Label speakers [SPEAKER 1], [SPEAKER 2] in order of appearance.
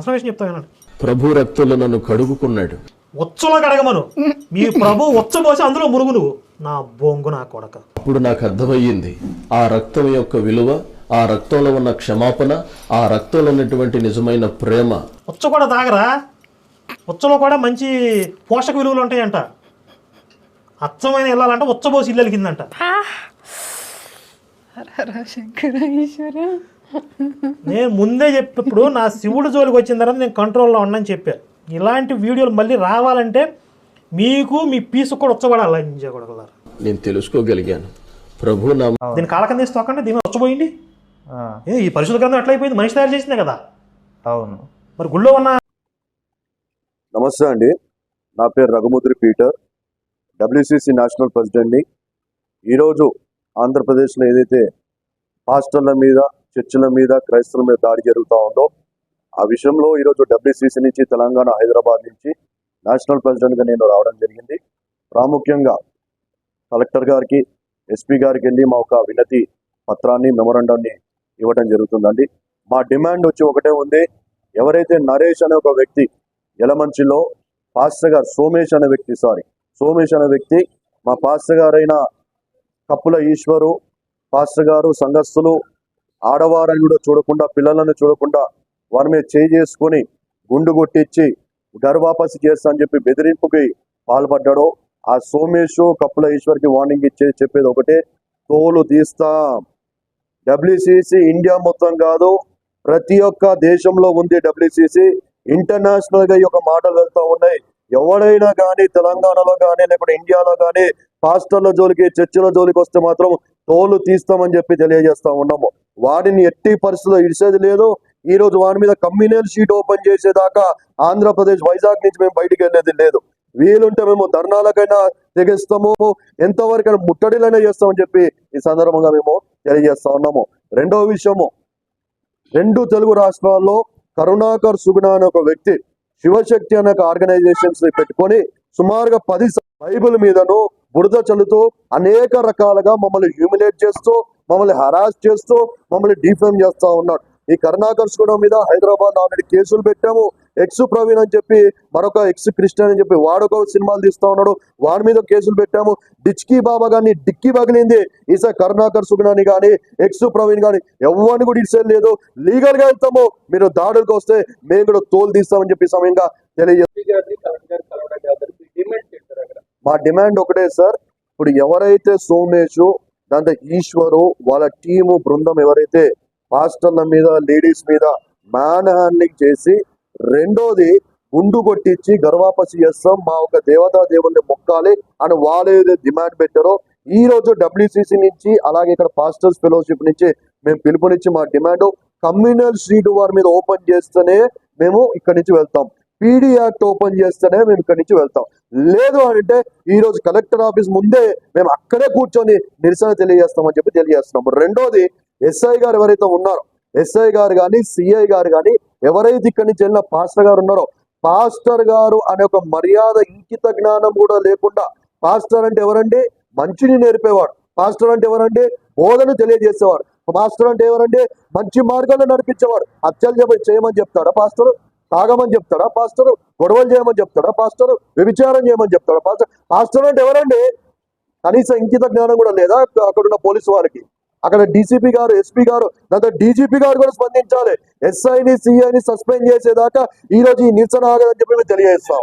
[SPEAKER 1] అసలు విషయం చెప్తాను.
[SPEAKER 2] ప్రభు రక్తంలో నన్ను కడుగుకున్నాడు.
[SPEAKER 1] ఉచ్చలో కడగమను, మీ ప్రభు ఉచ్చబోసి అందులో మురుగు నువ్వు, నా బొంగు నా కొడక.
[SPEAKER 2] అప్పుడు నాకు అర్థమయ్యింది ఆ రక్తం యొక్క విలువ, ఆ రక్తంలో ఉన్న క్షమాపణ, ఆ రక్తంలో ఉన్నటువంటి నిజమైన ప్రేమ.
[SPEAKER 1] ఉచ్చ కూడా తాగరా, ఉచ్చలో కూడా మంచి పోషక విలువలు ఉంటాయంట. అచ్చమైన వెళ్ళాలంటే ఉచ్చబోసి ఇల్లు కిందంట. నేను ముందే చెప్పినప్పుడు నా శివుడు జోలికి వచ్చిన తర్వాత నేను కంట్రోల్లో ఉన్నాను చెప్పా. ఇలాంటి వీడియోలు మళ్ళీ రావాలంటే మీకు మీ పీసు కూడా ఉచ్చబడాలి.
[SPEAKER 2] నేను తెలుసుకోగలిగాను ప్రభు నా
[SPEAKER 1] దీని కాలకం తీసి తొక్కండి, దీని ఉచ్చబోయింది. ఈ పరిశుద్ధ గ్రంథం ఎట్లా అయిపోయింది? మనిషి తయారు చేసిందే కదా.
[SPEAKER 3] అవును.
[SPEAKER 1] మరి గుళ్ళో ఉన్న.
[SPEAKER 4] నమస్తే అండి, నా పేరు రఘుముద్రి పీటర్, డబ్ల్యూసిసి నేషనల్ ప్రెసిడెంట్ని. ఈరోజు ఆంధ్రప్రదేశ్లో ఏదైతే పాస్టర్ల మీద, చర్చిల మీద, క్రైస్తవుల మీద దాడి జరుగుతూ ఉందో ఆ విషయంలో ఈరోజు డబ్ల్యూసిసి నుంచి, తెలంగాణ, హైదరాబాద్ నుంచి నేషనల్ ప్రెసిడెంట్గా నేను రావడం జరిగింది. ప్రాముఖ్యంగా కలెక్టర్ గారికి, ఎస్పీ గారికి వెళ్ళి మా ఒక వినతి పత్రాన్ని, మెమోరాండాన్ని ఇవ్వడం జరుగుతుందండి. మా డిమాండ్ వచ్చి ఒకటే ఉంది. ఎవరైతే నరేష్ అనే ఒక వ్యక్తి యలమంచిలో పాస్టర్ గారు, సోమేష్ అనే వ్యక్తి మా పాస్టర్ గారైన కప్పుల ఈశ్వరు పాస్టర్ గారు సంఘస్థులు ఆడవారని కూడా చూడకుండా, పిల్లలను చూడకుండా వారి మీద చేసుకొని గుండు కొట్టించి గర్వాపసి చేస్తా అని చెప్పి బెదిరింపుకి పాల్పడ్డాడో ఆ సోమేష్, కప్పుల ఈశ్వర్కి వార్నింగ్ చెప్పేది ఒకటే, తోలు తీస్తాం. డబ్ల్యూసిసి ఇండియా మొత్తం కాదు, ప్రతి ఒక్క దేశంలో ఉంది డబ్ల్యూసిసి. ఇంటర్నేషనల్ గా ఈ యొక్క మాటలు వెళ్తూ ఉన్నాయి. ఎవడైనా కానీ తెలంగాణలో కానీ లేకపోతే ఇండియాలో కానీ పాస్టర్ల జోలికి, చర్చిల జోలికి వస్తే మాత్రం తోలు తీస్తామని చెప్పి తెలియజేస్తా ఉన్నాము. వాడిని ఎట్టి పరిస్థితుల్లో ఇడిసేది లేదు. ఈ రోజు వాడి మీద కమ్యూనల్ షీట్ ఓపెన్ చేసేదాకా ఆంధ్రప్రదేశ్ వైజాగ్ నుంచి మేము బయటికి వెళ్ళేది లేదు. వీలుంటే మేము ధర్నాలకైనా తెగిస్తాము, ఎంతవరకైనా ముట్టడిలైనా చేస్తామని చెప్పి ఈ సందర్భంగా మేము తెలియజేస్తా ఉన్నాము. రెండవ విషయము, 2 తెలుగు రాష్ట్రాల్లో కరుణాకర్ సుగుణ అనే ఒక వ్యక్తి శివశక్తి అనే ఆర్గనైజేషన్స్ పెట్టుకొని సుమారుగా 10 బైబిల్ మీదను బురద చల్లుతూ అనేక రకాలుగా మమ్మల్ని హ్యూమిలేట్ చేస్తూ, మమ్మల్ని హరాస్ చేస్తూ, మమ్మల్ని డిఫేమ్ చేస్తూ ఉన్నాడు. ఈ కరుణాకర్ సుగుణ మీద హైదరాబాద్ ఆల్రెడీ కేసులు పెట్టాము. ఎక్స్ ప్రవీణ్ అని చెప్పి మరొక ఎక్స్ క్రిస్టియన్ అని చెప్పి వాడొక సినిమాలు తీస్తా ఉన్నాడు, వాడి మీద కేసులు పెట్టాము. డిచ్కీ బాబా గాని డిక్కీ పగిలింది. ఈసారి కరుణాకర్ సుగుణని కానీ, ఎక్స్ ప్రవీణ్ కానీ ఎవరిని కూడా ఇచ్చేది లేదు. లీగల్ గా వెళ్తాము, మీరు దాడులకు వస్తే మేము కూడా తోలు తీస్తామని చెప్పి సమయంగా తెలియజేస్తాం. మా డిమాండ్ ఒకటే సార్, ఇప్పుడు ఎవరైతే సోమేష్, దాంట్లో ఈశ్వరు, వాళ్ళ టీము బృందం ఎవరైతే పాస్టర్ల మీద, లేడీస్ మీద మ్యాన్ హ్యాండ్లింగ్ చేసి, రెండోది గుండు కొట్టించి గర్వాపసి చేస్తాం, మా ఒక దేవతా దేవుణ్ణి మొక్కాలి అని వాళ్ళు ఏదైతే డిమాండ్ పెట్టారో, ఈ రోజు డబ్ల్యూసిసి నుంచి అలాగే ఇక్కడ పాస్టర్స్ ఫెలోషిప్ నుంచి మేము పిలుపునిచ్చి మా డిమాండ్ కమ్యూనల్ స్ట్రీట్ వారి మీద ఓపెన్ చేస్తేనే మేము ఇక్కడి నుంచి వెళ్తాం, పీడీ యాక్ట్ ఓపెన్ చేస్తేనే మేము ఇక్కడి నుంచి వెళ్తాం. లేదు అంటే ఈ రోజు కలెక్టర్ ఆఫీస్ ముందే మేము అక్కడే కూర్చొని నిరసన తెలియజేస్తామని చెప్పి తెలియజేస్తున్నాము. రెండోది, ఎస్ఐ గారు ఎవరైతే ఉన్నారో, ఎస్ఐ గారు కానీ, సిఐ గారు కానీ ఎవరైతే ఇక్కడి నుంచి వెళ్ళిన పాస్టర్ గారు ఉన్నారో, పాస్టర్ గారు అనే ఒక మర్యాద, ఇంకిత జ్ఞానం కూడా లేకుండా, పాస్టర్ అంటే ఎవరండి? మంచిని నేర్పేవాడు. పాస్టర్ అంటే ఎవరండి? బోధన తెలియజేసేవాడు. పాస్టర్ అంటే ఎవరండి? మంచి మార్గాల్లో నడిపించేవాడు. హత్యలు చేయమని చెప్తాడా పాస్టర్? తాగమని చెప్తాడా పాస్టర్? గొడవలు చేయమని చెప్తాడా పాస్టర్? వ్యభిచారం చేయమని చెప్తాడా పాస్టర్? పాస్టర్ అంటే ఎవరండి? కనీసం ఇంకిత జ్ఞానం కూడా లేదా అక్కడున్న పోలీసు వారికి? అక్కడ డీసీపీ గారు, ఎస్పీ గారు, దాంతో డీజీపీ గారు కూడా స్పందించాలి. ఎస్ఐని, సిఐని సస్పెండ్ చేసేదాకా ఈ రోజు ఈ నిరసన ఆగదని చెప్పి మేము తెలియజేస్తాం.